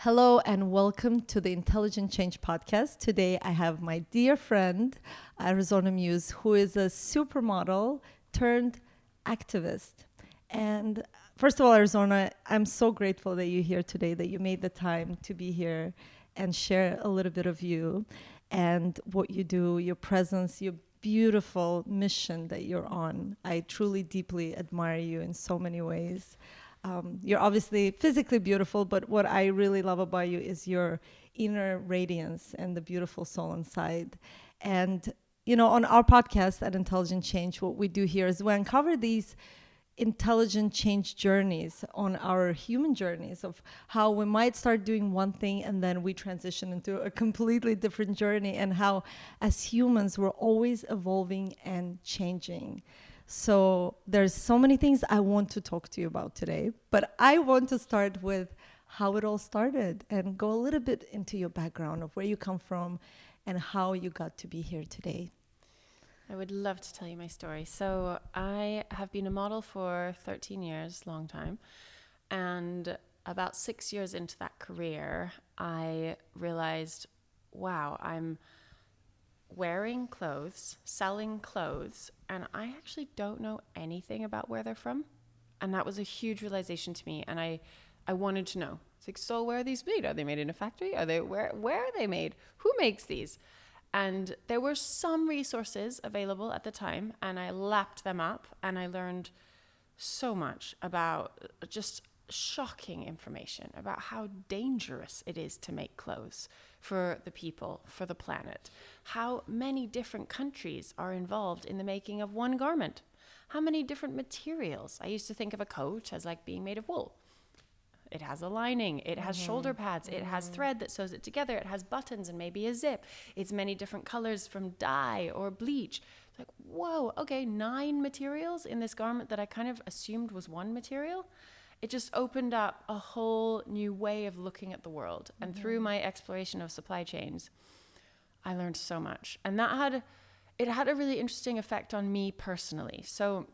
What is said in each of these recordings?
Hello and welcome to the Intelligent Change podcast. Today I have my dear friend, Arizona Muse, who is a supermodel turned activist. And first of all, Arizona, I'm so grateful that you're here today, that you made the time to be here and share a little bit of you and what you do, your presence, your beautiful mission that you're on. I truly, deeply admire you in so many ways. You're obviously physically beautiful, but what I really love about you is your inner radiance and the beautiful soul inside. And, on our podcast at Intelligent Change, what we do here is we uncover these intelligent change journeys on our human journeys of how we might start doing one thing and then we transition into a completely different journey, and how as humans we're always evolving and changing. So there's so many things I want to talk to you about today, but I want to start with how it all started and go a little bit into your background of where you come from and how you got to be here today. I would love to tell you my story. So I have been a model for 13 years, long time. And about 6 years into that career, I realized, wow, I'm wearing clothes, selling clothes, and I actually don't know anything about where they're from. And that was a huge realization to me. And I wanted to know. It's like, so where are these made? Are they made in a factory? Where are they made? Who makes these? And there were some resources available at the time, and I lapped them up, and I learned so much about just shocking information about how dangerous it is to make clothes for the people, for the planet, how many different countries are involved in the making of one garment, how many different materials. I used to think of a coat as like being made of wool. It has a lining, it has shoulder pads, it has thread that sews it together, it has buttons and maybe a zip. It's many different colors from dye or bleach. It's like, whoa, okay, 9 materials in this garment that I kind of assumed was one material. It just opened up a whole new way of looking at the world. And through my exploration of supply chains, I learned so much. And it had a really interesting effect on me personally. So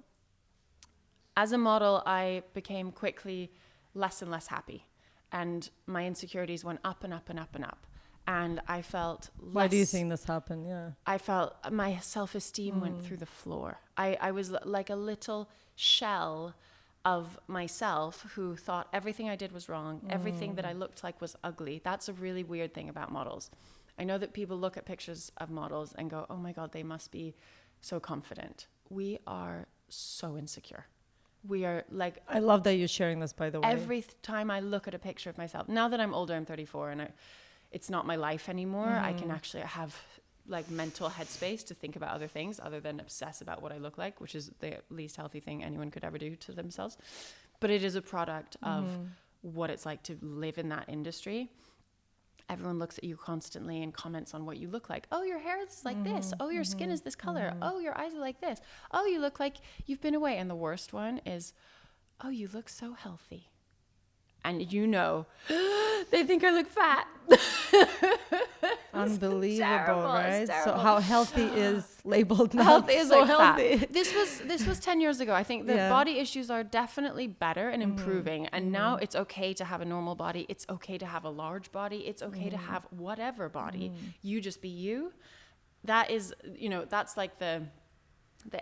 as a model, I became quickly less and less happy, and my insecurities went up and up and up and up, and I felt less. Why do you think this happened? Yeah, I felt my self-esteem went through the floor. I was like a little shell of myself who thought everything I did was wrong, everything that I looked like was ugly. That's a really weird thing about models. I know that people look at pictures of models and go, oh my God, they must be so confident. We are so insecure. We are like... I love that you're sharing this, by the way. Every time I look at a picture of myself, now that I'm older, I'm 34, and it's not my life anymore. I can actually have like mental headspace to think about other things other than obsess about what I look like, which is the least healthy thing anyone could ever do to themselves. But it is a product of what it's like to live in that industry. Everyone looks at you constantly and comments on what you look like. Oh, your hair is like this. Oh, your skin is this color. Oh, your eyes are like this. Oh, you look like you've been away. And the worst one is, oh, you look so healthy. And they think I look fat. Unbelievable, terrible, right? So how healthy is labeled now? Health is so like healthy. fat. This was 10 years ago. I think the body issues are definitely better and improving. And now it's okay to have a normal body. It's okay to have a large body. It's okay to have whatever body. You just be you. That is, that's like the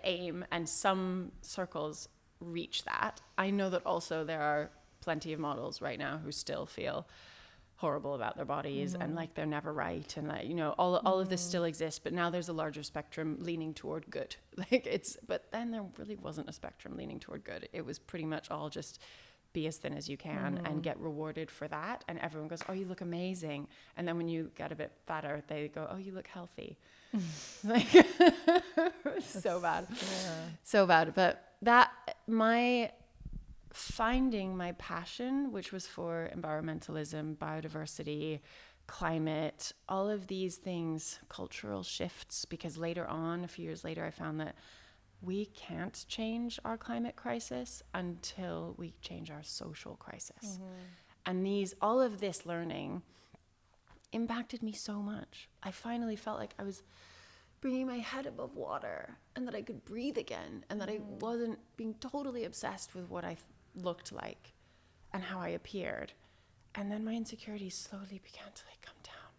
aim, and some circles reach that. I know that also there are plenty of models right now who still feel horrible about their bodies and like they're never right, and like, all of this still exists, but now there's a larger spectrum leaning toward good. But then there really wasn't a spectrum leaning toward good. It was pretty much all just be as thin as you can and get rewarded for that, and everyone goes, oh, you look amazing, and then when you get a bit fatter they go, oh, you look healthy. Like so bad. So bad. But that finding my passion, which was for environmentalism, biodiversity, climate, all of these things, cultural shifts, because later on, a few years later, I found that we can't change our climate crisis until we change our social crisis. And all of this learning impacted me so much. I finally felt like I was bringing my head above water, and that I could breathe again, and that I wasn't being totally obsessed with what I looked like and how I appeared. And then my insecurities slowly began to like come down,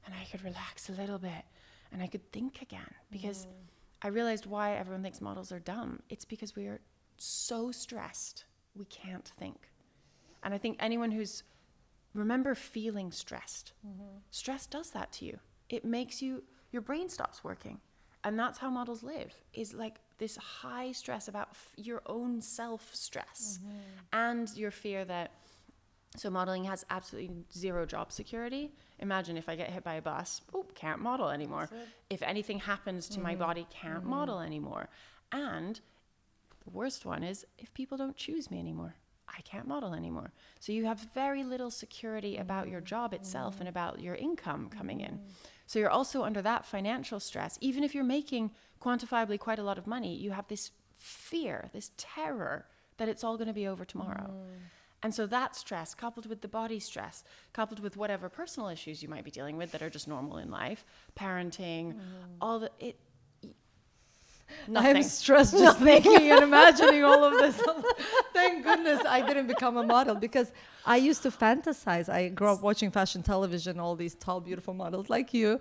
and I could relax a little bit, and I could think again, because I realized why everyone thinks models are dumb. It's because we are so stressed, we can't think. And I think anyone remember feeling stressed. Stress does that to you. It makes your brain stops working. And that's how models live, is like this high stress about your own self-stress and your fear that, so modeling has absolutely zero job security. Imagine if I get hit by a bus, can't model anymore. If anything happens to my body, can't model anymore. And the worst one is if people don't choose me anymore, I can't model anymore. So you have very little security about your job itself and about your income coming in. So you're also under that financial stress. Even if you're making quantifiably quite a lot of money, you have this fear, this terror that it's all going to be over tomorrow. And so that stress, coupled with the body stress, coupled with whatever personal issues you might be dealing with that are just normal in life, parenting, nothing. I'm stressed just thinking and imagining all of this. Thank goodness I didn't become a model, because I used to fantasize. I grew up watching fashion television, all these tall, beautiful models like you.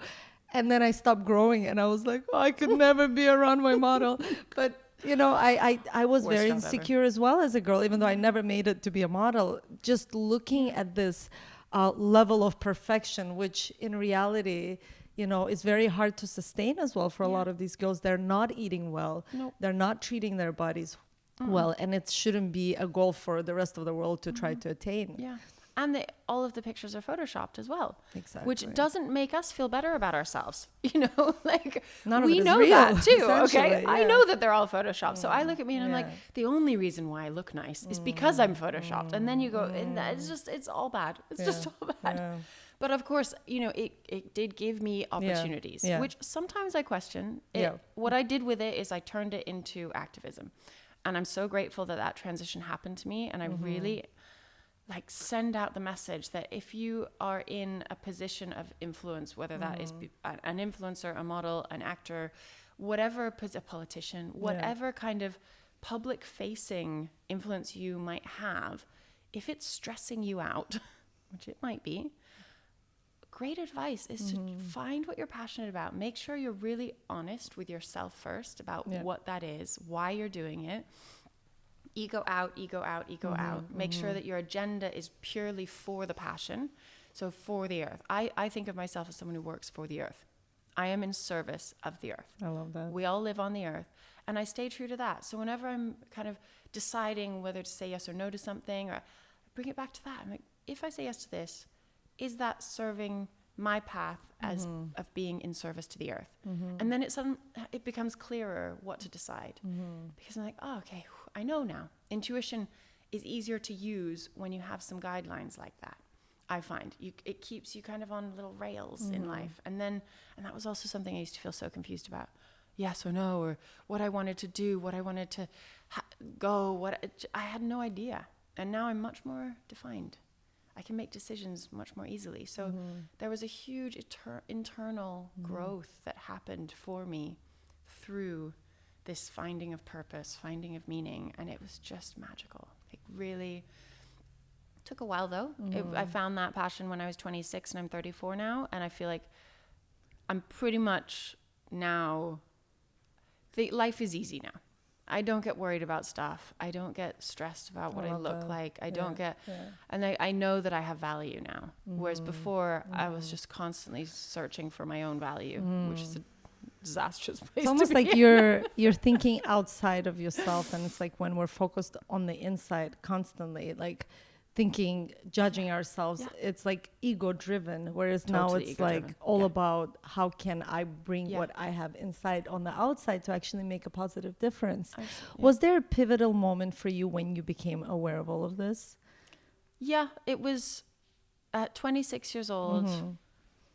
And then I stopped growing and I was like, I could never be around my model. But you know, I was Worst very job insecure as well as a girl, even though I never made it to be a model. Just looking at this level of perfection, which in reality, you know, is very hard to sustain as well for a lot of these girls. They're not eating well. Nope. They're not treating their bodies well. And it shouldn't be a goal for the rest of the world to try to attain. Yeah. And all of the pictures are photoshopped as well. Exactly. Which doesn't make us feel better about ourselves. You know, like None of we it is know real, that too. Okay. essentially, I yeah. know that they're all photoshopped. So I look at me and I'm like, Yeah. the only reason why I look nice is because I'm photoshopped. And then you go, and it's all bad. It's just all bad. Yeah. But of course, you know, it did give me opportunities, Yeah. which sometimes I question. Yeah. What I did with it is I turned it into activism. And I'm so grateful that transition happened to me. And I really like send out the message that if you are in a position of influence, whether that is an influencer, a model, an actor, whatever, a politician, whatever kind of public facing influence you might have, if it's stressing you out, which it might be, great advice is to find what you're passionate about. Make sure you're really honest with yourself first about what that is, why you're doing it. Ego out, ego out, ego out. Make sure that your agenda is purely for the passion. So for the earth. I think of myself as someone who works for the earth. I am in service of the earth. I love that. We all live on the earth. And I stay true to that. So whenever I'm kind of deciding whether to say yes or no to something, or I bring it back to that. I'm like, if I say yes to this, is that serving my path as of being in service to the earth? And then it becomes clearer what to decide. Because I'm like, oh, okay, I know now. Intuition is easier to use when you have some guidelines like that. I find it keeps you kind of on little rails in life. And that was also something I used to feel so confused about. Yes or no, or what I wanted to do, what I wanted to go, I had no idea. And now I'm much more defined. I can make decisions much more easily. So there was a huge internal growth that happened for me through this finding of purpose, finding of meaning, and it was just magical. It really took a while though. I found that passion when I was 26 and I'm 34 now, and I feel like I'm pretty much now, life is easy now. I don't get worried about stuff. I don't get stressed about what I look like. I don't get, and I know that I have value now. Whereas before I was just constantly searching for my own value, which is a disastrous place It's almost to be. like you're thinking outside of yourself, and it's like when we're focused on the inside constantly, like thinking, judging ourselves, it's like ego driven, whereas now Totally it's like ego-driven. all about how can I bring what I have inside on the outside to actually make a positive difference. Was there a pivotal moment for you when you became aware of all of this? Yeah, it was at 26 years old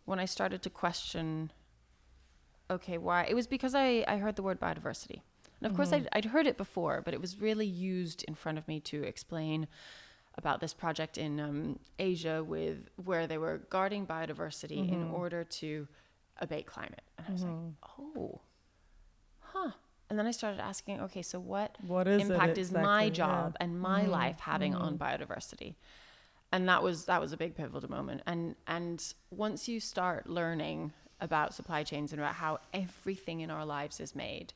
when I started to question, okay, why? It was because I heard the word biodiversity. And of course I'd heard it before, but it was really used in front of me to explain about this project in Asia where they were guarding biodiversity in order to abate climate. And I was like, And then I started asking, okay, so what is impact it is my job and my life having on biodiversity? And that was a big pivotal moment. And once you start learning about supply chains and about how everything in our lives is made,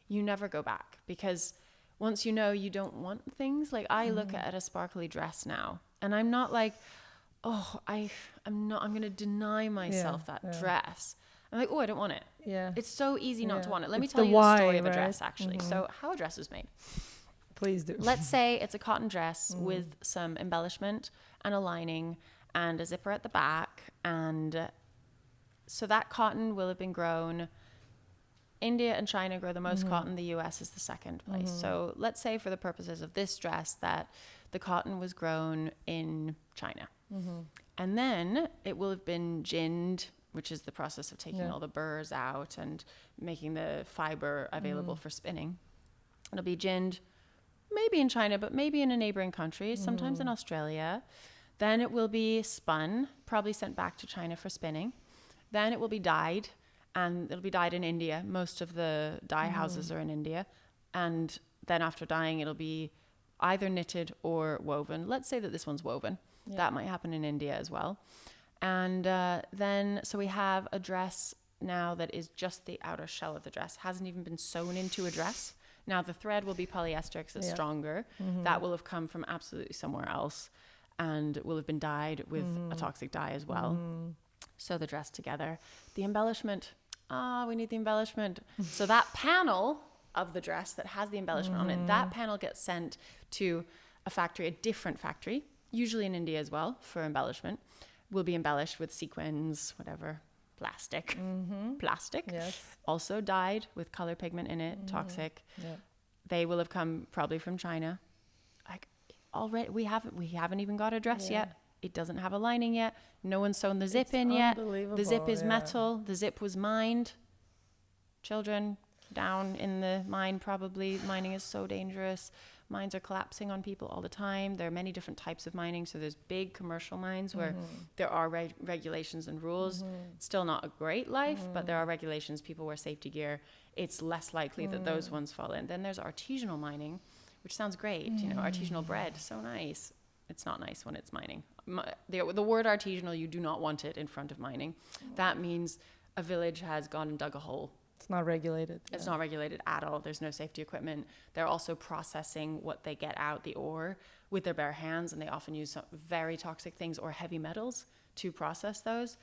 you never go back, because once you know, you don't want things. Like I look at a sparkly dress now, and I'm not like, oh, I'm going to deny myself that dress. I'm like, oh, I don't want it. Yeah. It's so easy not to want it. Let me It's tell the you the story why, of a right? dress, actually. So how a dress is made. Please do. Let's say it's a cotton dress with some embellishment and a lining and a zipper at the back. And so that cotton will have been grown. India and China grow the most cotton. The US is the second place. So let's say for the purposes of this dress that the cotton was grown in China. And then it will have been ginned, which is the process of taking all the burrs out and making the fiber available for spinning. It'll be ginned maybe in China, but maybe in a neighboring country, sometimes in Australia. Then it will be spun, probably sent back to China for spinning. Then it will be dyed, and it'll be dyed in India. Most of the dye houses are in India. And then after dyeing, it'll be either knitted or woven. Let's say that this one's woven. Yeah. That might happen in India as well. And then, so we have a dress now that is just the outer shell of the dress, hasn't even been sewn into a dress. Now the thread will be polyester because it's stronger. That will have come from absolutely somewhere else and will have been dyed with a toxic dye as well. Sew the dress together. The embellishment, we need the embellishment. So that panel of the dress that has the embellishment on it, that panel gets sent to a factory, a different factory, usually in India as well, for embellishment. Will be embellished with sequins, whatever, plastic, Yes. also dyed with color pigment in it, toxic. Yeah. They will have come probably from China. Like already, we haven't even got a dress yet. It doesn't have a lining yet. No one's sewn the zip in yet. The zip is metal. The zip was mined. Children down in the mine probably. Mining is so dangerous. Mines are collapsing on people all the time. There are many different types of mining. So there's big commercial mines where there are regulations and rules. It's still not a great life, but there are regulations. People wear safety gear. It's less likely that those ones fall in. Then there's artisanal mining, which sounds great. You know, artisanal bread, so nice. It's not nice when it's mining. The word artisanal, you do not want it in front of mining. That means a village has gone and dug a hole. It's not regulated. It's not regulated at all. There's no safety equipment. They're also processing what they get out, the ore, with their bare hands, and they often use some very toxic things or heavy metals to process those.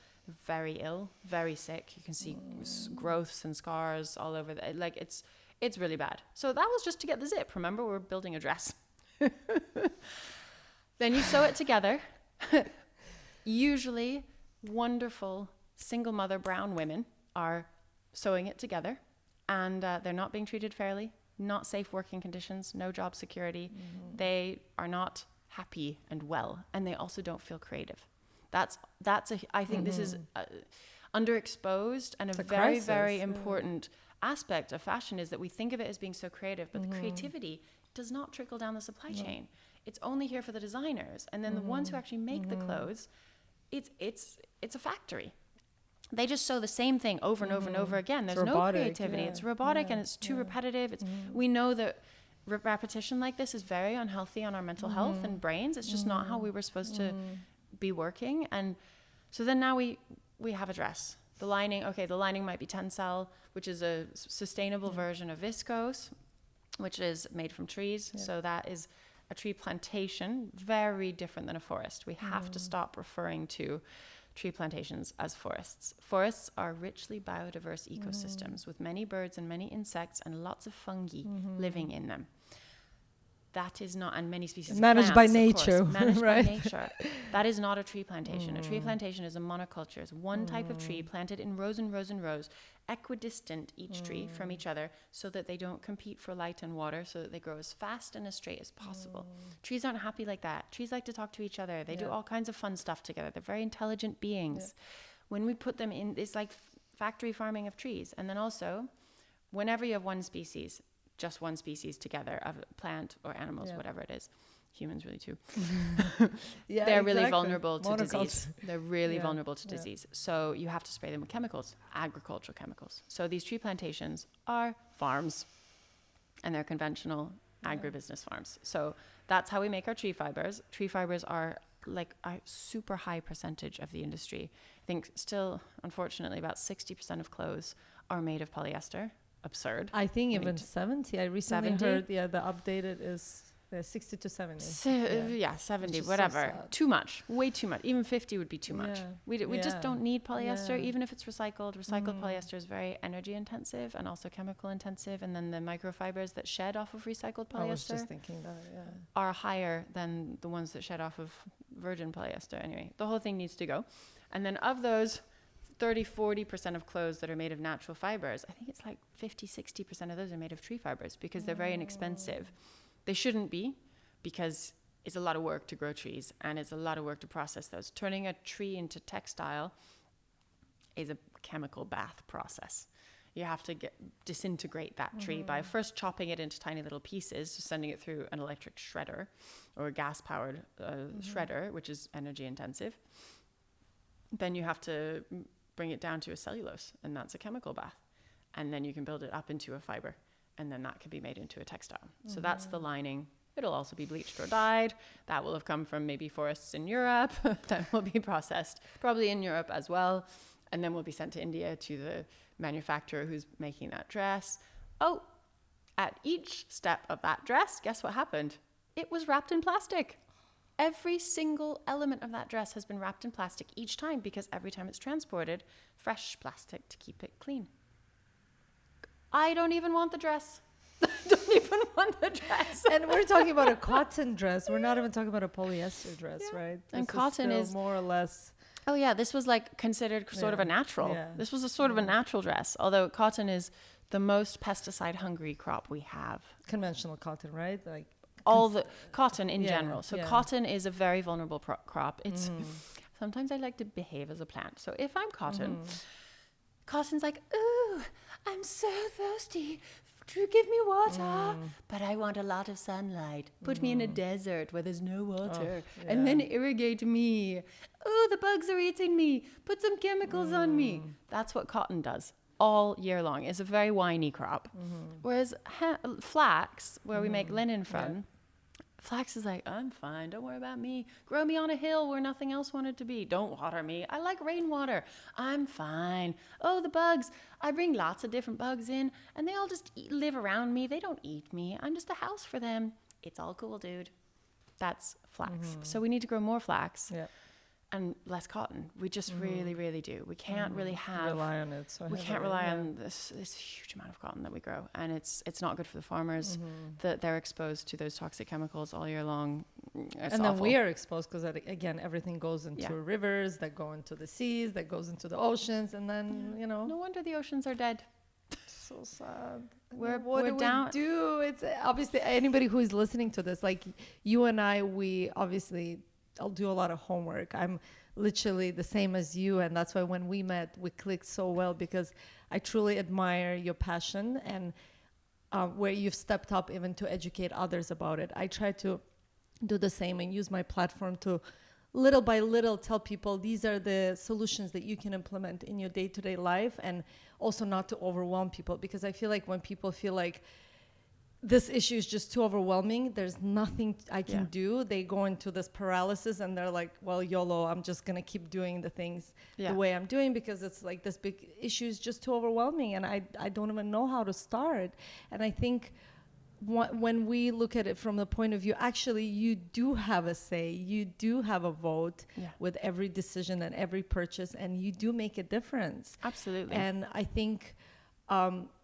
Very ill, very sick. You can see growths and scars all over. Like it's really bad. So that was just to get the zip. Remember, we're building a dress. Then you sew it together. Usually, wonderful single mother brown women are sewing it together, and they're not being treated fairly, not safe working conditions, no job security. They are not happy and well, and they also don't feel creative. I think this is underexposed, and a very, very important aspect of fashion is that we think of it as being so creative, but the creativity does not trickle down the supply chain. It's only here for the designers, and then the ones who actually make the clothes, it's a factory. They just sew the same thing over and over and over again. There's no creativity. It's robotic and it's too repetitive. We know that repetition like this is very unhealthy on our mental health and brains. It's just not how we were supposed to be working. And so then now we have a dress. The lining might be tencel, which is a sustainable version of viscose, which is made from trees. So that is a tree plantation, very different than a forest. We have to stop referring to tree plantations as forests. Forests are richly biodiverse ecosystems with many birds and many insects and lots of fungi living in them. That is not, and many species managed of by plants, nature, of course, managed right? by nature. That is not a tree plantation. A tree plantation is a monoculture. It's one type of tree planted in rows and rows and rows, equidistant each tree from each other, so that they don't compete for light and water, so that they grow as fast and as straight as possible. Trees aren't happy like that. Trees like to talk to each other. They do all kinds of fun stuff together. They're very intelligent beings. When we put them in, it's like factory farming of trees. And then also, whenever you have just one species together of a plant or animals, whatever it is, humans really too, they're really vulnerable to disease. They're really vulnerable to disease. So you have to spray them with chemicals, agricultural chemicals. So these tree plantations are farms, and they're conventional agribusiness farms. So that's how we make our tree fibers. Tree fibers are like a super high percentage of the industry. I think still, unfortunately, about 60% of clothes are made of polyester. Absurd. I think even 70. I recently 70? heard, the updated is 60 to 70. 70, is whatever. so sad. Too much. Way too much. Even 50 would be too much. We just don't need polyester, even if it's recycled. Recycled polyester is very energy intensive and also chemical intensive. And then the microfibers that shed off of recycled polyester I was just thinking that, are higher than the ones that shed off of virgin polyester. Anyway, the whole thing needs to go. And then of those 30-40% of clothes that are made of natural fibers, I think it's like 50-60% of those are made of tree fibers because they're very inexpensive. They shouldn't be, because it's a lot of work to grow trees and it's a lot of work to process those. Turning a tree into textile is a chemical bath process. You have to disintegrate that tree by first chopping it into tiny little pieces, so sending it through an electric shredder or a gas-powered shredder, which is energy intensive. Then you have to bring it down to a cellulose, and that's a chemical bath. And then you can build it up into a fiber, and then that can be made into a textile. So that's the lining. It'll also be bleached or dyed. That will have come from maybe forests in Europe that will be processed, probably in Europe as well. And then will be sent to India to the manufacturer who's making that dress. Oh, at each step of that dress, guess what happened? It was wrapped in plastic. Every single element of that dress has been wrapped in plastic each time, because every time it's transported, fresh plastic to keep it clean. I don't even want the dress. I don't even want the dress. And we're talking about a cotton dress. We're not even talking about a polyester dress, right? And This cotton still is more or less. Oh yeah, this was like considered sort of a natural. Yeah. This was a sort of a natural dress, although cotton is the most pesticide hungry crop we have. Conventional cotton, right? Like All the cotton in general. So yeah. cotton is a very vulnerable crop. It's sometimes I like to behave as a plant. So if I'm cotton, cotton's like, ooh, I'm so thirsty. Give me water. But I want a lot of sunlight. Put me in a desert where there's no water. And then irrigate me. Oh, the bugs are eating me. Put some chemicals on me. That's what cotton does all year long. It's a very whiny crop. Whereas flax, where we make linen from, flax is like, I'm fine. Don't worry about me. Grow me on a hill where nothing else wanted to be. Don't water me. I like rainwater. I'm fine. Oh, the bugs. I bring lots of different bugs in, and they all just live around me. They don't eat me. I'm just a house for them. It's all cool, dude. That's flax. So we need to grow more flax and less cotton. We just really, really do. We can't really rely on it. So we can't rely on this huge amount of cotton that we grow, and it's not good for the farmers that they're exposed to those toxic chemicals all year long. It's and awful. then we are exposed because again, everything goes into rivers that go into the seas, that goes into the oceans, and then No wonder the oceans are dead. So sad. What do we do? It's obviously anybody who is listening to this, like you and I, I'll do a lot of homework. I'm literally the same as you. And that's why when we met, we clicked so well, because I truly admire your passion and where you've stepped up even to educate others about it. I try to do the same and use my platform to little by little tell people these are the solutions that you can implement in your day-to-day life, and also not to overwhelm people, because I feel like when people feel like this issue is just too overwhelming, there's nothing I can do, they go into this paralysis and they're like, well, YOLO, I'm just gonna keep doing the things the way I'm doing, because it's like this big issue is just too overwhelming and I don't even know how to start. And I think when we look at it from the point of view, actually you do have a say, you do have a vote with every decision and every purchase, and you do make a difference. Absolutely. And I think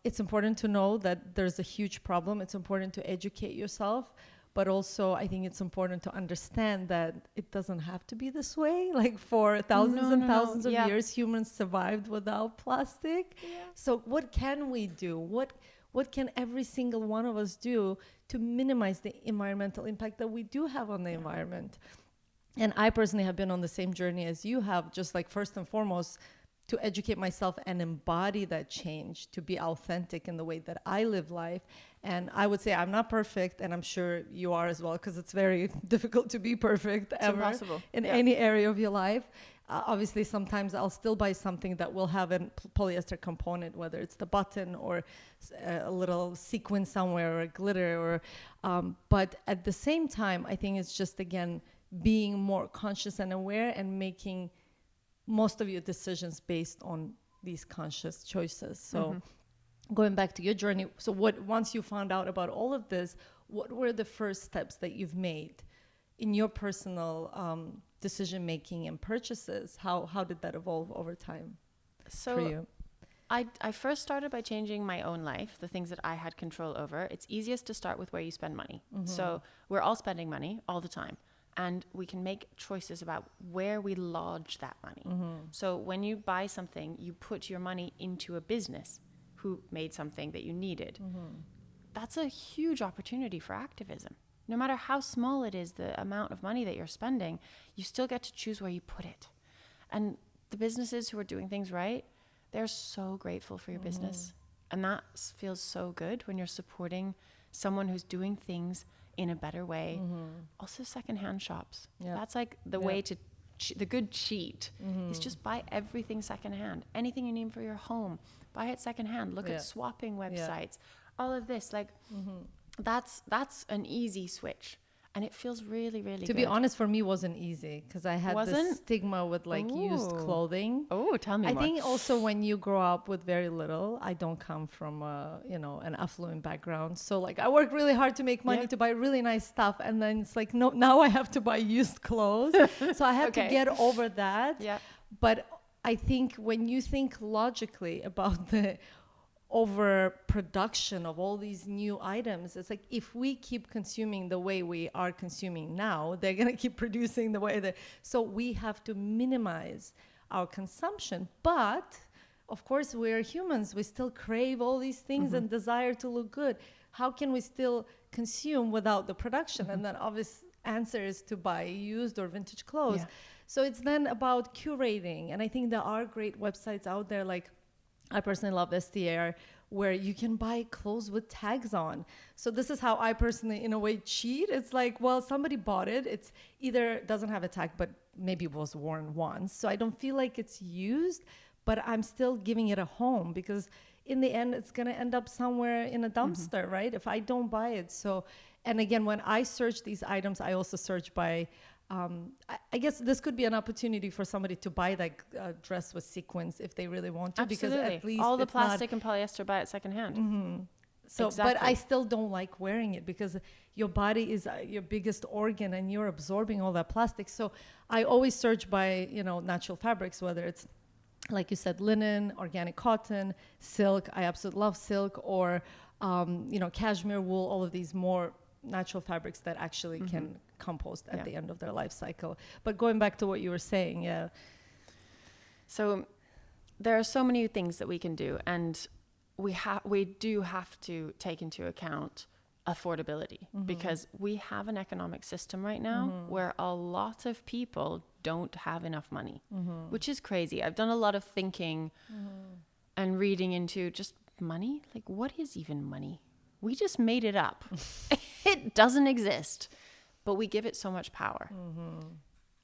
it's important to know that there's a huge problem. It's important to educate yourself, but also I think it's important to understand that it doesn't have to be this way. Like for thousands of years, humans survived without plastic. So what can we do? What can every single one of us do to minimize the environmental impact that we do have on the environment? And I personally have been on the same journey as you have, just like first and foremost, to educate myself and embody that change, to be authentic in the way that I live life. And I would say I'm not perfect, and I'm sure you are as well, because it's very difficult to be perfect ever in any area of your life. Obviously, sometimes I'll still buy something that will have a polyester component, whether it's the button or a little sequin somewhere or a glitter. But at the same time, I think it's just, again, being more conscious and aware and making most of your decisions based on these conscious choices. So going back to your journey, so once you found out about all of this, what were the first steps that you've made in your personal decision making and purchases? How did that evolve over time for you? I first started by changing my own life, the things that I had control over. It's easiest to start with where you spend money. So we're all spending money all the time, and we can make choices about where we lodge that money. So when you buy something, you put your money into a business who made something that you needed. That's a huge opportunity for activism. No matter how small it is, the amount of money that you're spending, you still get to choose where you put it. And the businesses who are doing things right, they're so grateful for your business. And that feels so good when you're supporting someone who's doing things in a better way. Also secondhand shops. That's like the way to, the good cheat is just buy everything secondhand. Anything you need for your home, buy it secondhand. Look at swapping websites. All of this, like that's an easy switch. And it feels really, really good. To be honest, for me, wasn't easy because I had this stigma with like used clothing. Oh, tell me more. I think also when you grow up with very little, I don't come from an affluent background. So like I work really hard to make money to buy really nice stuff. And then it's like, no, now I have to buy used clothes. So I have to get over that. But I think when you think logically about the overproduction of all these new items, it's like if we keep consuming the way we are consuming now, they're going to keep producing the way that, so we have to minimize our consumption. But of course we're humans, we still crave all these things and desire to look good. How can we still consume without the production? And then obvious answer is to buy used or vintage clothes. So it's then about curating, and I think there are great websites out there, like I personally love STR, where you can buy clothes with tags on. So this is how I personally, in a way, cheat. It's like, well, somebody bought it. It's either doesn't have a tag, but maybe was worn once. So I don't feel like it's used, but I'm still giving it a home because in the end, it's going to end up somewhere in a dumpster, right? If I don't buy it. So, and again, when I search these items, I also search by I guess this could be an opportunity for somebody to buy that dress with sequins if they really want to. Absolutely. Because at least all the plastic and polyester, buy it secondhand. So, but I still don't like wearing it because your body is your biggest organ and you're absorbing all that plastic. So I always search by, natural fabrics, whether it's, like you said, linen, organic cotton, silk. I absolutely love silk, or, cashmere wool, all of these more natural fabrics that actually can compost at the end of their life cycle. But going back to what you were saying, so there are so many things that we can do, and we do have to take into account affordability, because we have an economic system right now where a lot of people don't have enough money, which is crazy. I've done a lot of thinking and reading into just money. Like, what is even money? We just made it up. It doesn't exist, but we give it so much power.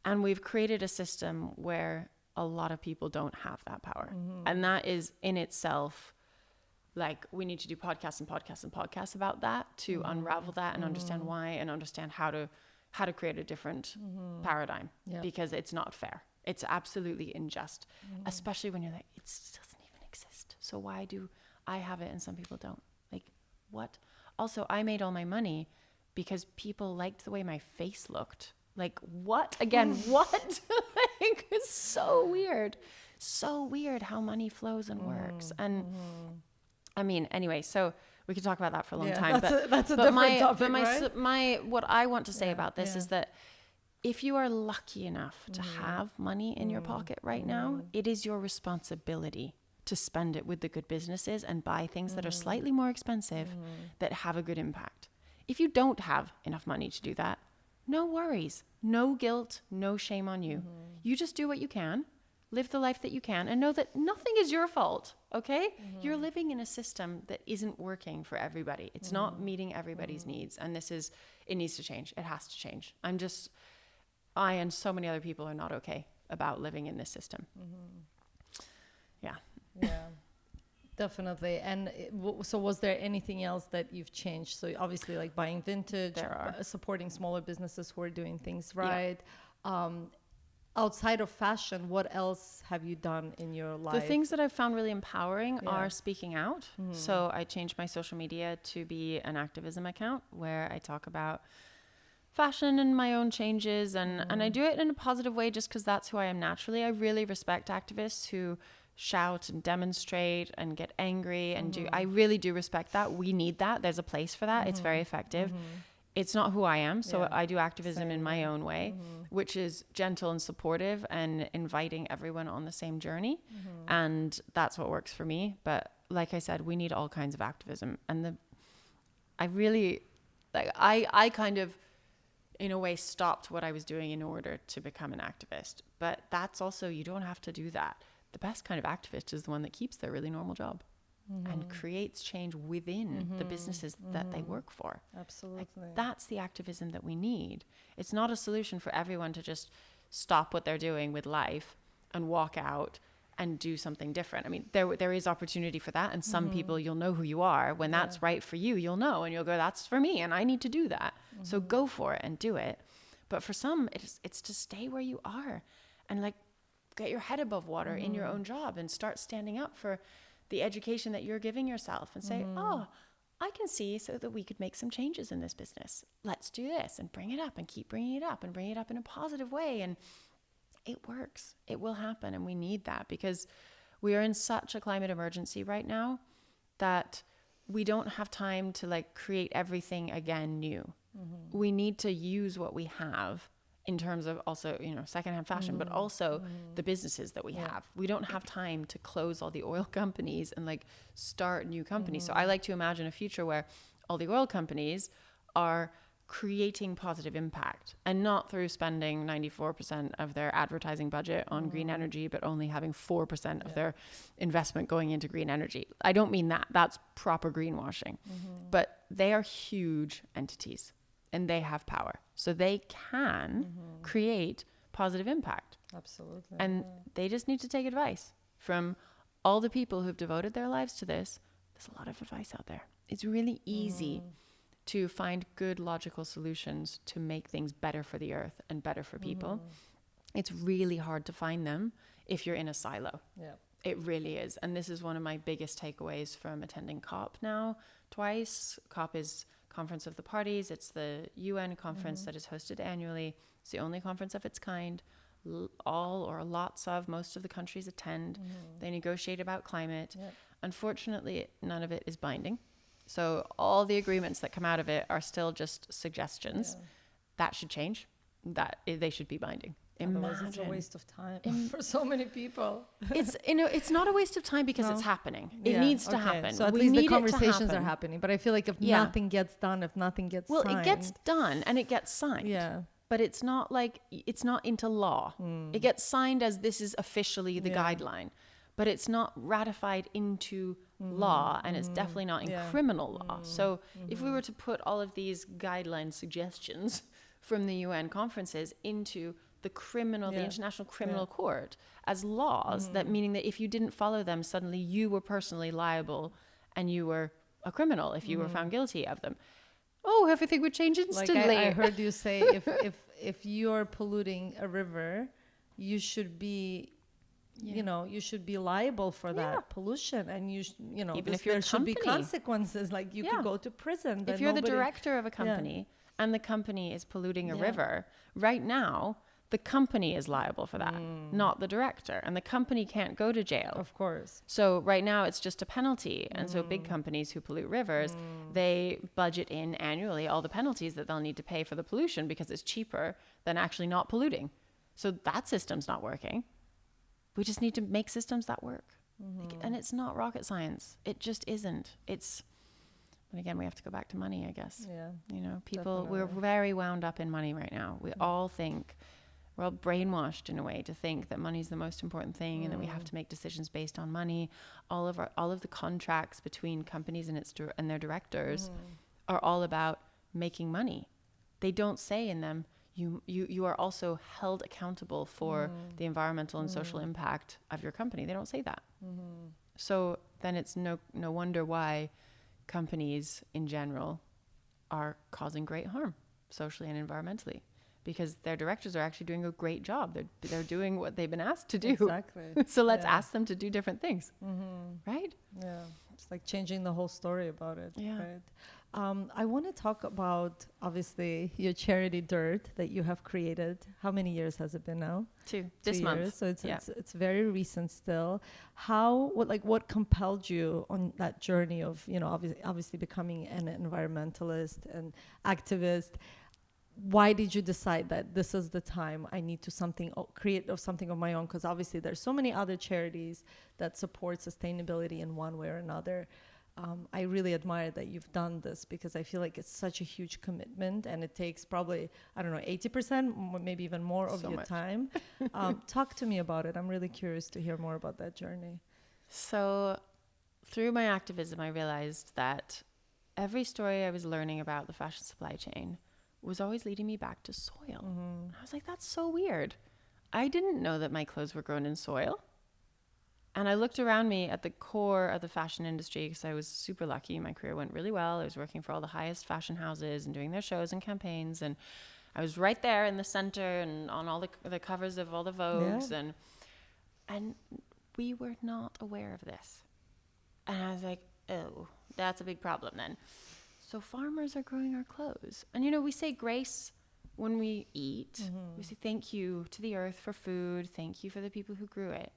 And we've created a system where a lot of people don't have that power. And that is in itself, like, we need to do podcasts and podcasts and podcasts about that to unravel that and understand why, and understand how to create a different paradigm, because it's not fair. It's absolutely unjust, especially when you're like, it doesn't even exist. So why do I have it and some people don't? Like, what? Also, I made all my money because people liked the way my face looked. Like, what? Again, what? Like, it's so weird. So weird how money flows and works. And I mean, anyway, so we could talk about that for a long time. That's a different topic, right? What I want to say about this is that if you are lucky enough to have money in your pocket right now, it is your responsibility to spend it with the good businesses and buy things that are slightly more expensive that have a good impact. If you don't have enough money to do that, no worries, no guilt, no shame on you. You just do what you can, live the life that you can, and know that nothing is your fault, okay? You're living in a system that isn't working for everybody. It's not meeting everybody's needs, and it needs to change. It has to change. I and so many other people are not okay about living in this system. Yeah. Definitely. And so was there anything else that you've changed? So obviously like buying vintage, supporting smaller businesses who are doing things right. Outside of fashion, what else have you done in your life? The things that I've found really empowering are speaking out. So I changed my social media to be an activism account where I talk about fashion and my own changes. And I do it in a positive way just because that's who I am naturally. I really respect activists who shout and demonstrate and get angry and I really do respect that. We need that. There's a place for that. It's very effective. It's not who I am. So I do activism in my own way, which is gentle and supportive and inviting everyone on the same journey. And that's what works for me. But like I said, we need all kinds of activism. And I kind of, in a way, stopped what I was doing in order to become an activist. But that's also, you don't have to do that. The best kind of activist is the one that keeps their really normal job. And creates change within the businesses that they work for. Absolutely. Like, that's the activism that we need. It's not a solution for everyone to just stop what they're doing with life and walk out and do something different. I mean, there is opportunity for that. And some people, you'll know who you are. When that's right for you, you'll know. And you'll go, that's for me. And I need to do that. So go for it and do it. But for some, it's to stay where you are. And like, get your head above water in your own job and start standing up for the education that you're giving yourself and say, oh, I can see so that we could make some changes in this business. Let's do this and bring it up and keep bringing it up and bring it up in a positive way. And it works. It will happen. And we need that because we are in such a climate emergency right now that we don't have time to like create everything again new. We need to use what we have in terms of also, secondhand fashion, but also the businesses that we have. We don't have time to close all the oil companies and like start new companies. So I like to imagine a future where all the oil companies are creating positive impact and not through spending 94% of their advertising budget on green energy, but only having 4% of their investment going into green energy. I don't mean that. That's proper greenwashing. But they are huge entities. And they have power. So they can create positive impact. Absolutely. And they just need to take advice from all the people who've devoted their lives to this. There's a lot of advice out there. It's really easy to find good logical solutions to make things better for the earth and better for people. It's really hard to find them if you're in a silo. Yeah. It really is. And this is one of my biggest takeaways from attending COP now twice. COP is Conference of the Parties. It's the UN conference that is hosted annually. It's the only conference of its kind. Most of the countries attend. They negotiate about climate. Unfortunately, none of it is binding. So all the agreements that come out of it are still just suggestions. That should change. That they should be binding. Otherwise it's a waste of time for so many people. It's not a waste of time because it's happening. It needs to happen. So at least the conversations are happening. But I feel like if nothing gets done, if nothing gets signed. Well, it gets done and it gets signed. Yeah. But it's not like, it's not into law. It gets signed as this is officially the guideline. But it's not ratified into law, and it's definitely not in criminal law. So if we were to put all of these guideline suggestions from the UN conferences into the International Criminal Court as laws, that meaning that if you didn't follow them, suddenly you were personally liable and you were a criminal if you were found guilty of them. Oh, everything would change instantly. Like I heard you say if you're polluting a river, you should be you should be liable for that pollution, and even if there should be consequences, like you could go to prison. If you're the director of a company and the company is polluting a river, right now the company is liable for that, not the director, and the company can't go to jail. Of course. So right now it's just a penalty, and so big companies who pollute rivers, they budget in annually all the penalties that they'll need to pay for the pollution because it's cheaper than actually not polluting. So that system's not working. We just need to make systems that work. And it's not rocket science. It just isn't. But again, we have to go back to money, I guess. Yeah. People, definitely. we're very wound up in money right now. We all think, we're all brainwashed in a way to think that money is the most important thing and that we have to make decisions based on money. All of the contracts between companies and their directors are all about making money. They don't say in them, you are also held accountable for the environmental and social impact of your company. They don't say that. So then it's no wonder why companies in general are causing great harm socially and environmentally, because their directors are actually doing a great job. They're doing what they've been asked to do. Exactly. So let's ask them to do different things. Right? Yeah. It's like changing the whole story about it. Yeah. Right. I want to talk about, obviously, your charity Dirt that you have created. How many years has it been now? 2 2 month. years. So it's very recent still. What compelled you on that journey of, obviously becoming an environmentalist and activist? Why did you decide that this is the time I need to create something of my own? Because obviously there's so many other charities that support sustainability in one way or another. I really admire that you've done this, because I feel like it's such a huge commitment, and it takes probably, 80%, maybe even more of your time. Talk to me about it. I'm really curious to hear more about that journey. So through my activism, I realized that every story I was learning about the fashion supply chain was always leading me back to soil. I was like, that's so weird. I didn't know that my clothes were grown in soil. And I looked around me at the core of the fashion industry, because I was super lucky. My career went really well. I was working for all the highest fashion houses and doing their shows and campaigns. And I was right there in the center and on all the covers of all the Vogues. Yeah. And we were not aware of this. And I was like, oh, that's a big problem then. So farmers are growing our clothes. And, we say grace when we eat. We say thank you to the earth for food. Thank you for the people who grew it.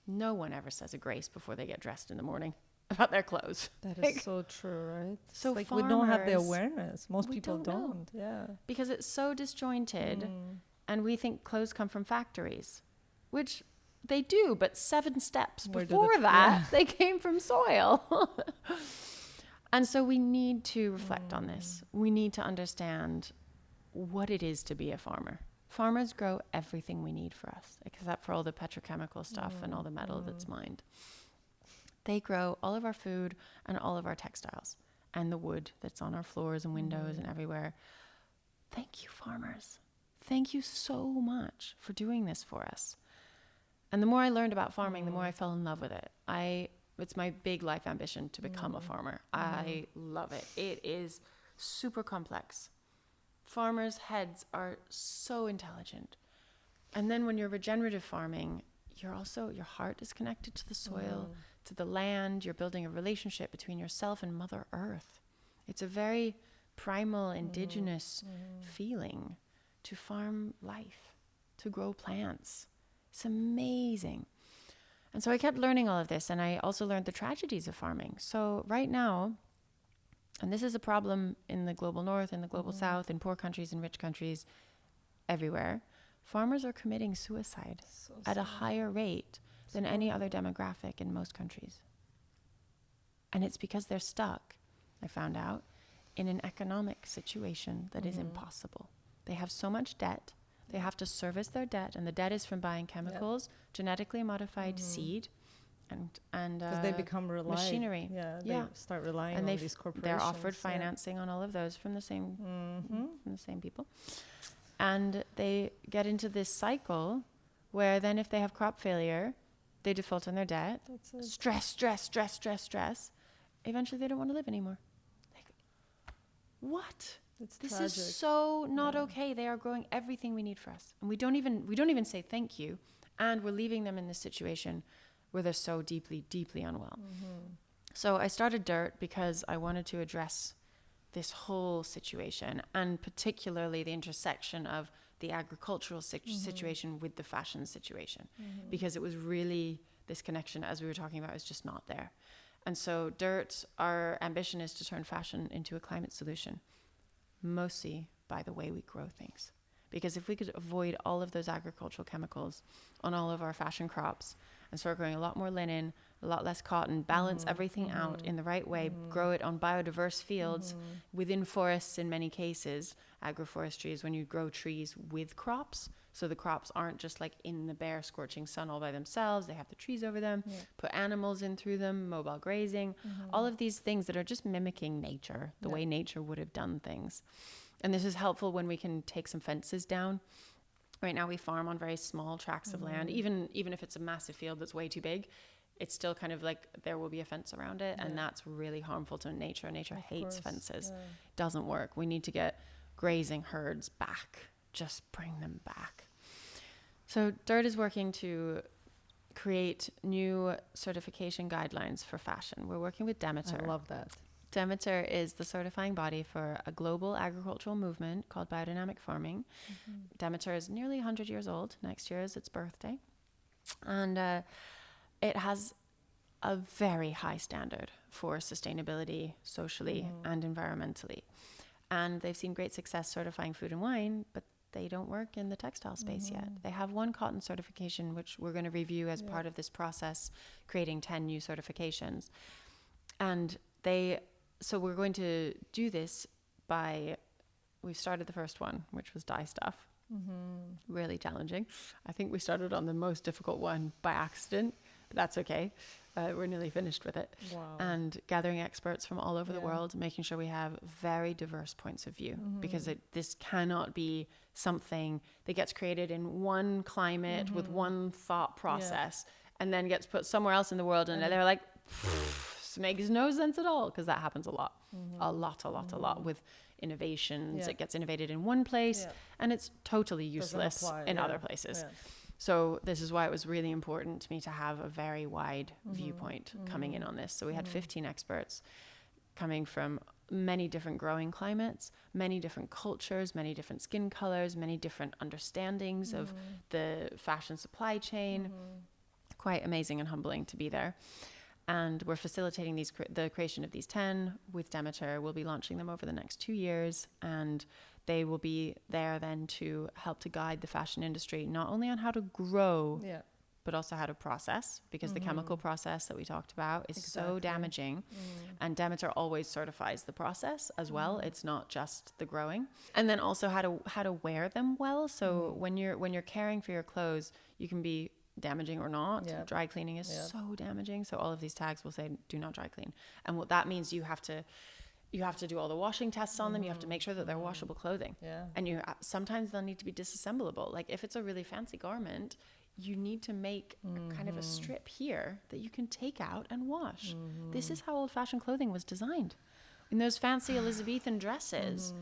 No one ever says a grace before they get dressed in the morning about their clothes. That is so true, right? So it's we don't have the awareness. Most people don't. Yeah. Because it's so disjointed, and we think clothes come from factories, which they do, but 7 steps before that, they came from soil. And so we need to reflect on this. We need to understand what it is to be a farmer. Farmers grow everything we need for us, except for all the petrochemical stuff and all the metal that's mined. They grow all of our food and all of our textiles and the wood that's on our floors and windows and everywhere. Thank you, farmers. Thank you so much for doing this for us. And the more I learned about farming, the more I fell in love with it. It's my big life ambition to become a farmer. I love it. It is super complex. Farmers' heads are so intelligent. And then when you're regenerative farming, your heart is connected to the soil, to the land. You're building a relationship between yourself and Mother Earth. It's a very primal, indigenous feeling to farm life, to grow plants. It's amazing. And so I kept learning all of this, and I also learned the tragedies of farming. So right now, and this is a problem in the global north, in the global south, in poor countries, in rich countries, everywhere, farmers are committing suicide at a higher rate than any other demographic in most countries. And it's because they're stuck, I found out, in an economic situation that is impossible. They have so much debt. They have to service their debt, and the debt is from buying chemicals, genetically modified seed, and because they become machinery. They start relying on these corporations. They're offered financing on all of those from the same people, and they get into this cycle where then if they have crop failure, they default on their debt. Stress. Eventually, they don't want to live anymore. Like, what? This tragic. Is so not okay. They are growing everything we need for us, and we don't even say thank you, and we're leaving them in this situation where they're so deeply, deeply unwell. So I started Dirt because I wanted to address this whole situation, and particularly the intersection of the agricultural situation with the fashion situation, because it was really this connection, as we were talking about, is just not there. And so Dirt, our ambition is to turn fashion into a climate solution, mostly by the way we grow things. Because if we could avoid all of those agricultural chemicals on all of our fashion crops and start growing a lot more linen, a lot less cotton, balance everything out in the right way, grow it on biodiverse fields within forests in many cases. Agroforestry is when you grow trees with crops. So the crops aren't just like in the bare scorching sun all by themselves. They have the trees over them, put animals in through them, mobile grazing, all of these things that are just mimicking nature, the way nature would have done things. And this is helpful when we can take some fences down. Right now we farm on very small tracts of land, even if it's a massive field that's way too big. it's still kind of like there will be a fence around it, and that's really harmful to nature. Nature hates fences. Doesn't work. We need to get grazing herds back. Just bring them back. So DIRT is working to create new certification guidelines for fashion. We're working with Demeter. I love that. Demeter is the certifying body for a global agricultural movement called biodynamic farming. Demeter is nearly 100 years old. Next year is its birthday. And it has a very high standard for sustainability, socially and environmentally. And they've seen great success certifying food and wine, but they don't work in the textile space yet. They have one cotton certification, which we're going to review as part of this process, creating 10 new certifications. And so we're going to do this we've started the first one, which was dye stuff. Really challenging. I think we started on the most difficult one by accident, but that's okay. We're nearly finished with it. Wow. And gathering experts from all over the world, making sure we have very diverse points of view, because this cannot be something that gets created in one climate with one thought process and then gets put somewhere else in the world, and they're like, this makes no sense at all, because that happens a lot. A lot with innovations. It gets innovated in one place and it's totally useless in other places. So this is why it was really important to me to have a very wide viewpoint coming in on this. So we had 15 experts coming from many different growing climates, many different cultures, many different skin colors, many different understandings of the fashion supply chain. Quite amazing and humbling to be there. And we're facilitating the creation of these 10 with Demeter. We'll be launching them over the next 2 years, and they will be there then to help to guide the fashion industry, not only on how to grow, but also how to process, because the chemical process that we talked about is so damaging. And Demeter always certifies the process as well. It's not just the growing. And then also how to wear them well. So when you're caring for your clothes, you can be damaging or not. Dry cleaning is so damaging. So all of these tags will say do not dry clean. And what that means, you have to do all the washing tests on them. You have to make sure that they're washable clothing. And sometimes they'll need to be disassemblable. Like if it's a really fancy garment, you need to make a kind of a strip here that you can take out and wash. This is how old-fashioned clothing was designed. In those fancy Elizabethan dresses,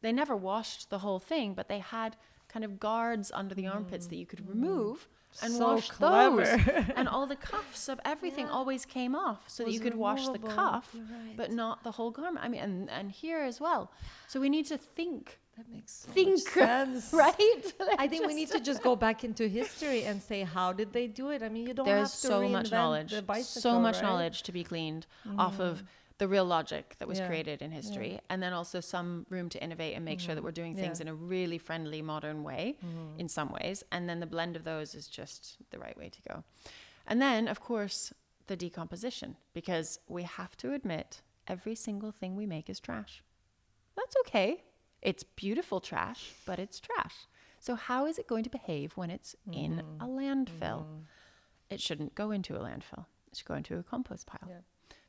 they never washed the whole thing, but they had kind of guards under the armpits that you could remove and wash those. And all the cuffs of everything always came off, so that you could wash the cuff, but not the whole garment. I mean, and here as well. So we need to think. That makes so much sense. Right? I think we need to just go back into history and say, how did they do it? I mean, you don't have to so much knowledge, the bicycle, so much knowledge to be gleaned off of the real logic that was created in history, and then also some room to innovate and make sure that we're doing things in a really friendly, modern way in some ways. And then the blend of those is just the right way to go. And then, of course, the decomposition, because we have to admit every single thing we make is trash. That's okay. It's beautiful trash, but it's trash. So how is it going to behave when it's in a landfill? It shouldn't go into a landfill. It should go into a compost pile.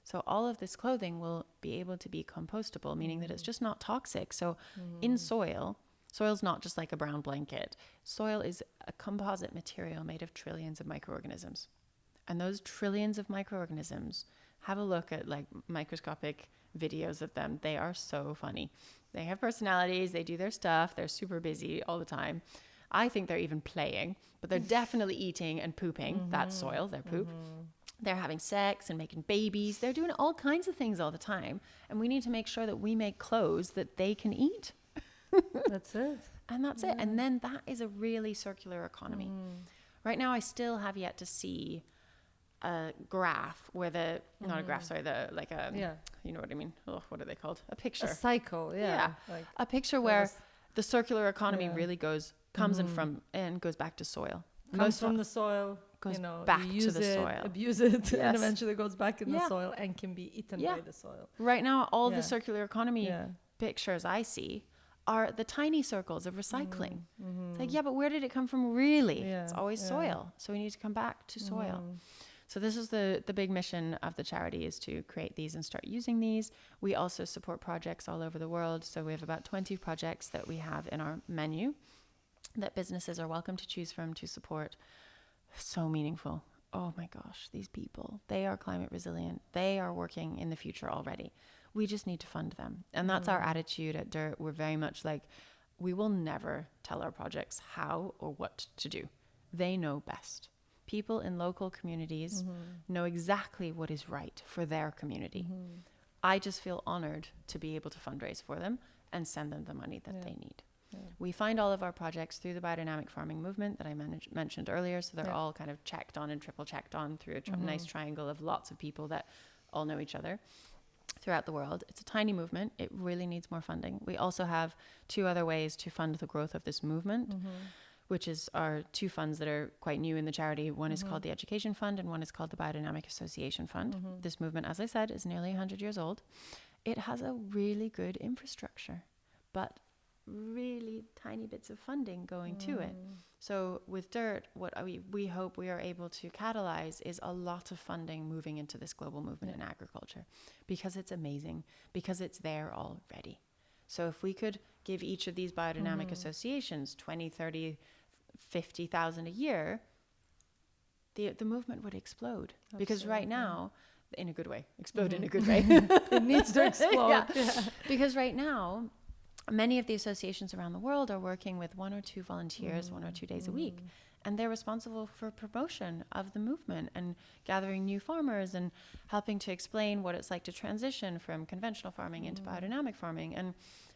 So all of this clothing will be able to be compostable, meaning that it's just not toxic. So in soil's not just like a brown blanket. Soil is a composite material made of trillions of microorganisms. And those trillions of microorganisms, have a look at like microscopic videos of them. They are so funny. They have personalities. They do their stuff. They're super busy all the time. I think they're even playing, but they're definitely eating and pooping. That's soil, their poop. They're having sex and making babies. They're doing all kinds of things all the time. And we need to make sure that we make clothes that they can eat. That's it. And that's it. And then that is a really circular economy. Right now, I still have yet to see a graph where not a graph, sorry, you know what I mean? Oh, what are they called? A picture. A cycle, Like a picture where the circular economy really comes in from and goes back to soil. Comes from the soil, goes back to the soil. Abuse it, and eventually goes back in the soil and can be eaten by the soil. Right now, all the circular economy pictures I see are the tiny circles of recycling. It's like, but where did it come from really? It's always soil. So we need to come back to soil. So this is the big mission of the charity, is to create these and start using these. We also support projects all over the world. So we have about 20 projects that we have in our menu that businesses are welcome to choose from to support. So meaningful. oh my gosh, these people, they are climate resilient. They are working in the future already. We just need to fund them. And that's our attitude at Dirt. We're very much like, we will never tell our projects how or what to do. They know best. People in local communities know exactly what is right for their community. I just feel honored to be able to fundraise for them and send them the money that they need. We find all of our projects through the biodynamic farming movement that I mentioned earlier. So they're all kind of checked on and triple checked on through a nice triangle of lots of people that all know each other throughout the world. It's a tiny movement. It really needs more funding. We also have 2 other ways to fund the growth of this movement, which is our 2 funds that are quite new in the charity. One is called the Education Fund and one is called the Biodynamic Association Fund. This movement, as I said, is nearly 100 years old. It has a really good infrastructure, but really tiny bits of funding going to it. So with Dirt, what we hope we are able to catalyze is a lot of funding moving into this global movement in agriculture, because it's amazing, because it's there already. So if we could give each of these biodynamic associations 20, 30, 50,000 a year, the movement would explode. Absolutely. Because right now, in a good way, in a good way. It needs to explode. Because right now, many of the associations around the world are working with 1 or 2 volunteers, 1 or 2 days a week. And they're responsible for promotion of the movement and gathering new farmers and helping to explain what it's like to transition from conventional farming into biodynamic farming. And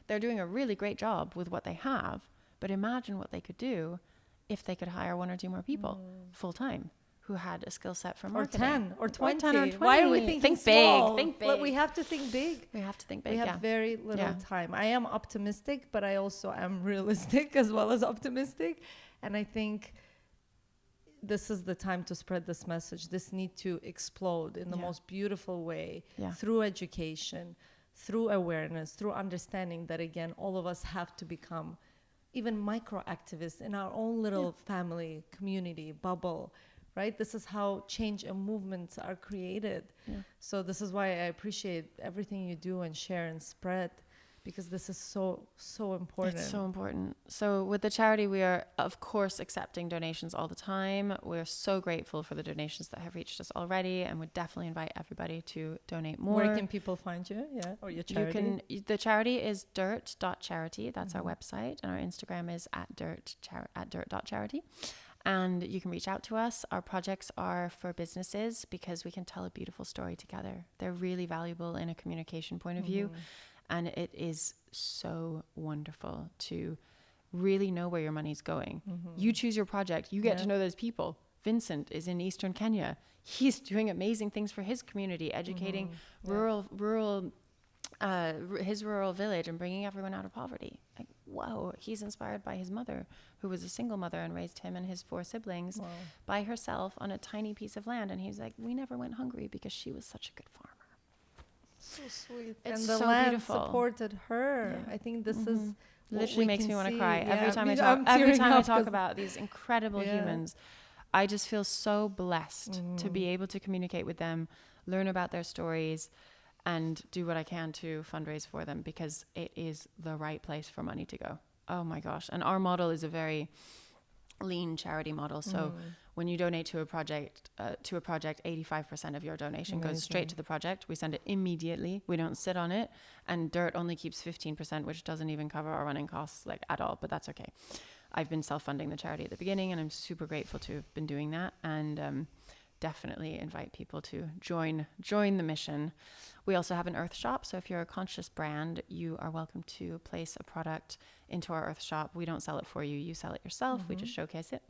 they're doing a really great job with what they have. But imagine what they could do if they could hire 1 or 2 more people full time who had a skill set for marketing. Or 10 or 20. 10 or 20. Why are we thinking small? Think big. But we have to think big. We have to think big. We have very little time. I am optimistic, but I also am realistic as well as optimistic. And I think this is the time to spread this message. This need to explode in the most beautiful way through education, through awareness, through understanding that, again, all of us have to become even micro activists in our own little family, community, bubble. Right? This is how change and movements are created. So this is why I appreciate everything you do and share and spread, because this is so important. It's so important. So with the charity, we are, of course, accepting donations all the time. We're so grateful for the donations that have reached us already, and would definitely invite everybody to donate more. Where can people find you? Or your charity? The charity is dirt.charity. That's our website. And our Instagram is at dirt.charity. And you can reach out to us. Our projects are for businesses because we can tell a beautiful story together. They're really valuable in a communication point of view. And it is so wonderful to really know where your money's going. You choose your project. You get to know those people. Vincent is in Eastern Kenya. He's doing amazing things for his community, educating his rural village and bringing everyone out of poverty. Like, whoa, he's inspired by his mother, who was a single mother and raised him and his 4 siblings by herself on a tiny piece of land. And he's like, we never went hungry because she was such a good farmer. So sweet. It's and the so land beautiful. Supported her. I think this is literally makes me want to cry every time I talk about these incredible humans. I just feel so blessed to be able to communicate with them, learn about their stories, and do what I can to fundraise for them, because it is the right place for money to go. Oh my gosh. And our model is a very lean charity model. So when you donate to a project, 85% of your donation goes straight to the project. We send it immediately. We don't sit on it. And Dirt only keeps 15%, which doesn't even cover our running costs like at all, but that's okay. I've been self-funding the charity at the beginning, and I'm super grateful to have been doing that. And definitely invite people to join the mission. We also have an Earth Shop. So if you're a conscious brand, you are welcome to place a product into our Earth Shop. We don't sell it for you. You sell it yourself. We just showcase it.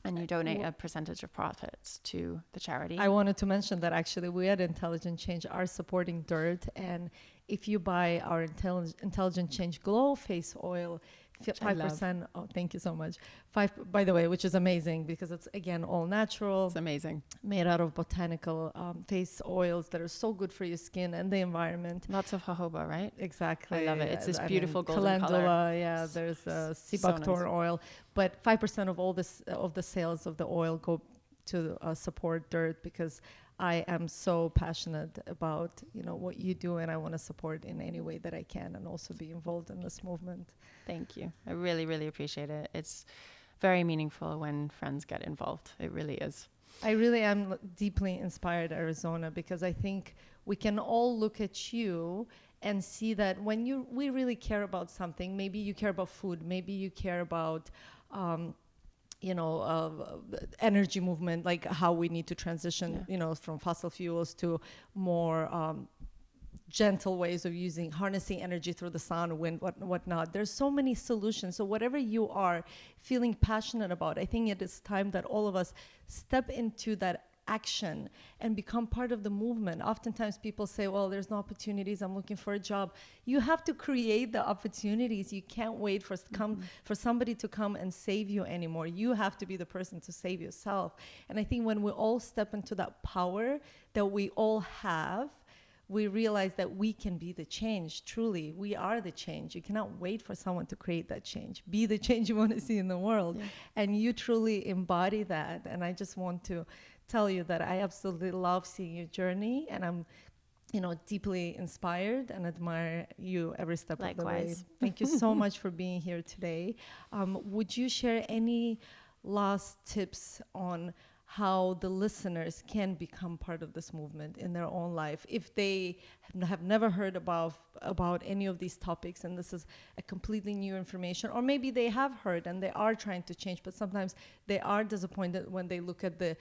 And you donate a percentage of profits to the charity. I wanted to mention that actually we at Intelligent Change are supporting Dirt. And if you buy our Intelligent Change Glow Face Oil, 5%. Oh, thank you so much. 5, by the way, which is amazing because it's, again, all natural. It's amazing. Made out of botanical face oils that are so good for your skin and the environment. Lots of jojoba, right? Exactly. I love it. It's this beautiful golden calendula, color. Yeah, there's sea buckthorn oil. But 5% of all this of the sales of the oil go to support Dirt, because I am so passionate about what you do, and I want to support in any way that I can, and also be involved in this movement. Thank you. I really, really appreciate it. It's very meaningful when friends get involved. It really is. I really am deeply inspired, Arizona, because I think we can all look at you and see that when we really care about something, maybe you care about food, maybe you care about energy movement, like how we need to transition, from fossil fuels to more gentle ways of harnessing energy through the sun, wind, whatnot. There's so many solutions. So whatever you are feeling passionate about, I think it is time that all of us step into that action and become part of the movement. Oftentimes people say, well, there's no opportunities, I'm looking for a job. You have to create the opportunities. You can't wait for somebody to come and save you anymore. You have to be the person to save yourself. And I think when we all step into that power that we all have, we realize that we can be the change. Truly, we are the change. You cannot wait for someone to create that change. Be the change you want to see in the world. Yeah. And you truly embody that. And I just want to tell you that I absolutely love seeing your journey, and I'm deeply inspired and admire you every step of the way. Thank you so much for being here today. Would you share any last tips on how the listeners can become part of this movement in their own life if they have never heard about any of these topics, and this is a completely new information, or maybe they have heard and they are trying to change, but sometimes they are disappointed when they look at the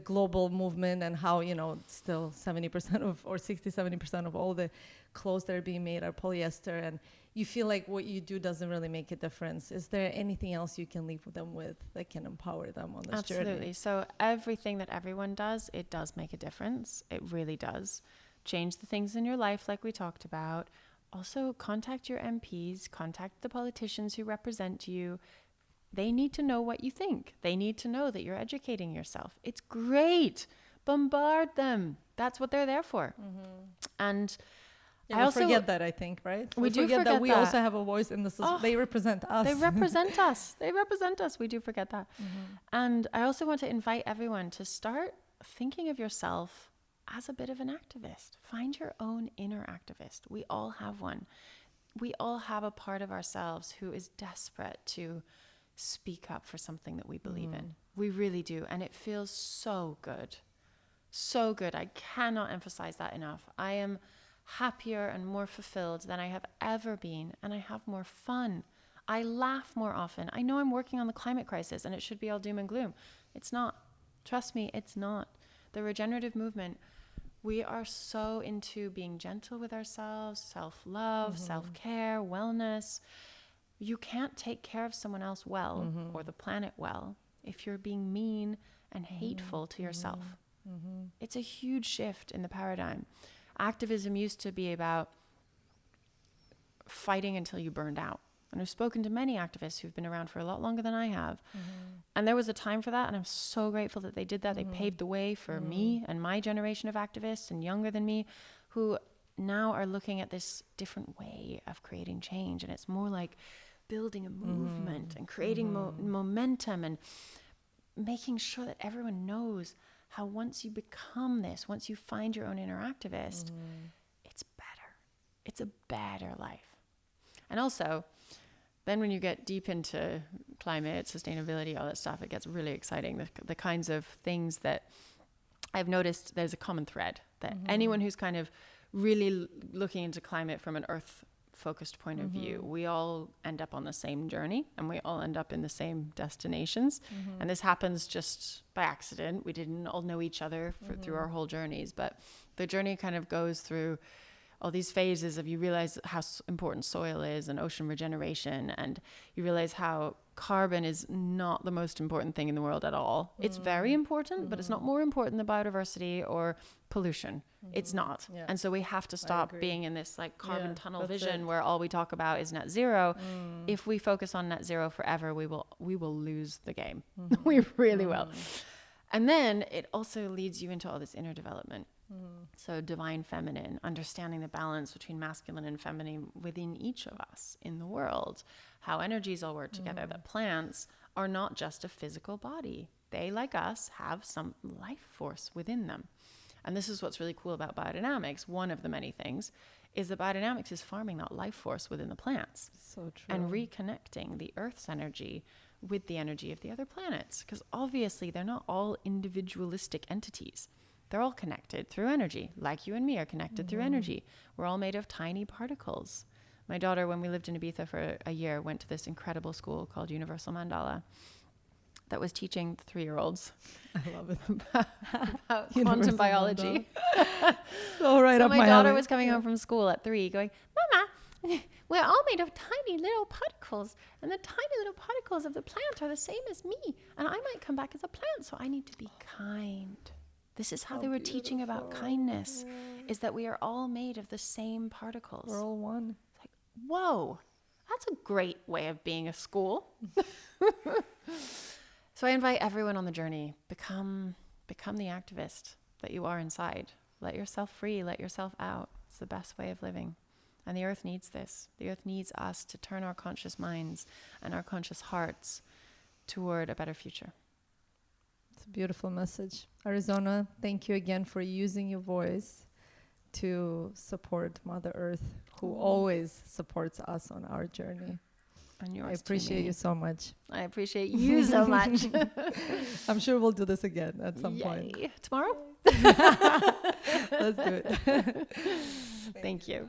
global movement and how still 70% of or 60-70% of all the clothes that are being made are polyester, and you feel like what you do doesn't really make a difference. Is there anything else you can leave them with that can empower them on this journey? Absolutely. So everything that everyone does, it does make a difference. It really does. Change the things in your life like we talked about. Also, contact your MPs, contact the politicians who represent you. They need to know what you think. They need to know that you're educating yourself. It's great. Bombard them. That's what they're there for. And I also forget that, I think, right? We do forget that we also have a voice in this. They represent us. They represent us. They represent us. We do forget that. And I also want to invite everyone to start thinking of yourself as a bit of an activist. Find your own inner activist. We all have one. We all have a part of ourselves who is desperate to speak up for something that we believe in. We really do. And it feels so good. So good. I cannot emphasize that enough. I am happier and more fulfilled than I have ever been, and I have more fun. I laugh more often. I know I'm working on the climate crisis and it should be all doom and gloom. It's not. Trust me, it's not. The regenerative movement, we are so into being gentle with ourselves, self-love, self-care, wellness. You can't take care of someone else well or the planet well if you're being mean and hateful to yourself. It's a huge shift in the paradigm. Activism used to be about fighting until you burned out. And I've spoken to many activists who've been around for a lot longer than I have. And there was a time for that, and I'm so grateful that they did that. They paved the way for me and my generation of activists and younger than me who now are looking at this different way of creating change. And it's more like building a movement and creating momentum and making sure that everyone knows how once you become this, once you find your own inner activist, it's better. It's a better life. And also, then when you get deep into climate, sustainability, all that stuff, it gets really exciting. The kinds of things that I've noticed, there's a common thread that anyone who's kind of really looking into climate from an earth-focused point of view, we all end up on the same journey and we all end up in the same destinations. And this happens just by accident. We didn't all know each other through our whole journeys, but the journey kind of goes through all these phases of you realize how important soil is and ocean regeneration, and you realize how carbon is not the most important thing in the world at all. It's very important, but it's not more important than biodiversity or pollution. It's not. Yeah. And so we have to stop being in this like carbon tunnel vision where all we talk about is net zero. If we focus on net zero forever, we will lose the game. We really will. And then it also leads you into all this inner development. So divine feminine, understanding the balance between masculine and feminine within each of us in the world, how energies all work together, that plants are not just a physical body. They, like us, have some life force within them. And this is what's really cool about biodynamics. One of the many things is that biodynamics is farming that life force within the plants. So true. And reconnecting the earth's energy with the energy of the other planets, because obviously they're not all individualistic entities. They're all connected through energy, like you and me are connected through energy. We're all made of tiny particles. My daughter, when we lived in Ibiza for a year, went to this incredible school called Universal Mandala that was teaching 3-year-olds I love it. about quantum biology. So right So up my my daughter alley. was coming home from school at 3 going, Mama, we're all made of tiny little particles, and the tiny little particles of the plant are the same as me, and I might come back as a plant, so I need to be kind. This is how they were teaching about kindness, is that we are all made of the same particles. We're all one. Like, whoa, that's a great way of being a school. So I invite everyone on the journey, become the activist that you are inside. Let yourself free, let yourself out. It's the best way of living. And the earth needs this. The earth needs us to turn our conscious minds and our conscious hearts toward a better future. It's a beautiful message. Arizona, thank you again for using your voice to support Mother Earth, who always supports us on our journey. And yours I appreciate too, you so much. I appreciate you so much. I'm sure we'll do this again at some point. Tomorrow? Let's do it. Thank you.